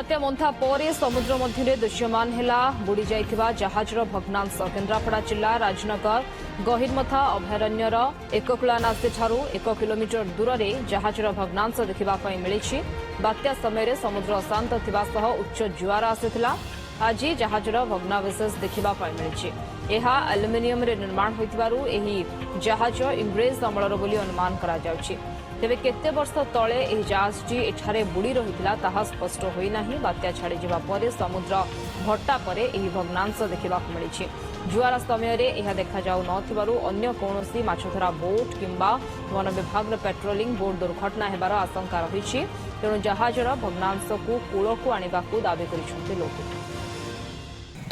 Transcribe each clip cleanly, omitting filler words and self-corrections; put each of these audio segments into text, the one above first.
बात्या मंथा पर समुद्र मध्य दृश्यमान है बुड़ी जाइथिबा जहाजर भग्नांश केन्द्रापड़ा जिला राजनगर गहिरमथा अभयारण्यर एककुलानासी ठारू 1 किलोमीटर दूर में जहाजर भग्नांश देखा मिली। बात्या समय समुद्र अशांत थिबा सह उच्च जुआर आसीथिला। आज जहाजर भग्नावशेष देखा मिली। यह आल्युमिनियम निर्माण होइथिबारु एही जहाज इंग्रेज अमलर बोली अनुमान करा जाउछि। तेबे केते वर्ष तले एही जहाजटी एठारे बुड़ी रहिथिला ताहा स्पष्ट होई नाही। बात्या छाड़ी जिबा परे समुद्र भट्टा परे एही भग्नांश देखा मिली। जुआर समय यह देखा जाउ नथिबारु अन्य कोनोसी माछधरा बोट किंबा वन विभाग पेट्रोलिंग बोट दुर्घटना हेबार आशंका रहिछि। तेणु जहाजर भग्नांश को कूलकु आनिबाकु दाबी करिसथि लोक।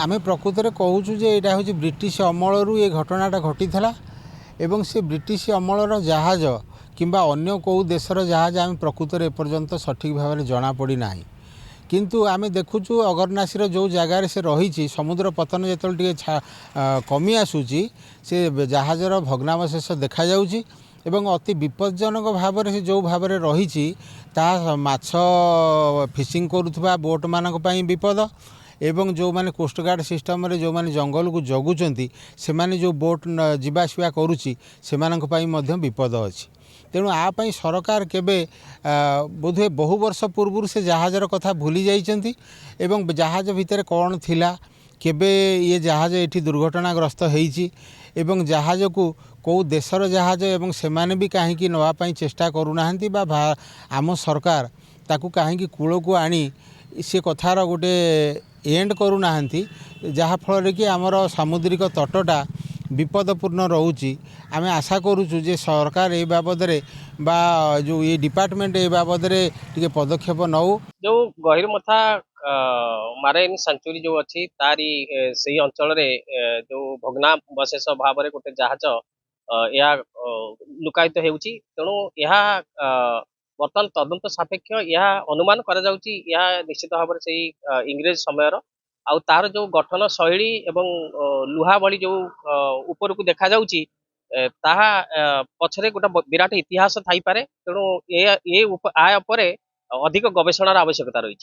आमे प्रकृत में कहूँ जे यहाँ हूँ ब्रिटिश अमलू ये घटनाटा घटी एवं से ब्रिटिश अमलर जहाज किंबा अन्य कौ देशर जहाज आम प्रकृत में एपर्यंत सठिक भाव में जना पड़ी ना। किंतु आमे देखुचु अगरनासीर जो जगार से रही समुद्र पतन जो कमी आसूची से जहाजर भग्नावशेष देखा जाउची एवं अति विपज्जनक भाव में जो भाव में रही माछ फिशिंग करुवा बोट मानक पई विपद एवं जो माने कोस्टगार्ड सिस्टम रे जो माने जंगल को जगुचंती से माने जो बोट जीवासवा करुची से मानक पई मध्य विपद अछि। तेणु आपाई सरकार केबे बोधे बहु वर्ष पूर्व से जहाजर कथा भूली जाइचंती एवं जहाज भितर कौन थिला केबे ये जहाज एठी दुर्घटनाग्रस्त होईची एवं जहाज को कौ देशर जहाज एवं से माने भी कहीं नवापाई चेष्टा करूनाहांती बा आम सरकार ताकू कहीं कूल को आनी से कथार गोटे एंड करूनाहांती जहा फल कि आमर सामुद्रिक तटटा विपदपूर्ण रोची। आमे आशा करूचु जे सरकार ए बाबद रे बा जो ये डिपार्टमेंट ए बाबद रे टिके पदक्षेप नौ। जो गहिरमथा माराइन सेंचुरी जो अच्छी तारी सही अंचल रे जो भग्नावशेष भाव में गोटे जहाज या लुकायित हेउची। तेणु यह बर्तमान तदंत सापेक्ष यह अनुमान करा जाउची यह निश्चित भाव में सही इंग्रेज समयर आउ तार जो गठन शैली एवं लुहा बड़ी जो ऊपर को देखा जाउची ताहा पछरे गोटे विराट इतिहास थाई पारे। तेणु ए आ उपरे अधिक गवेषणार आवश्यकता रही।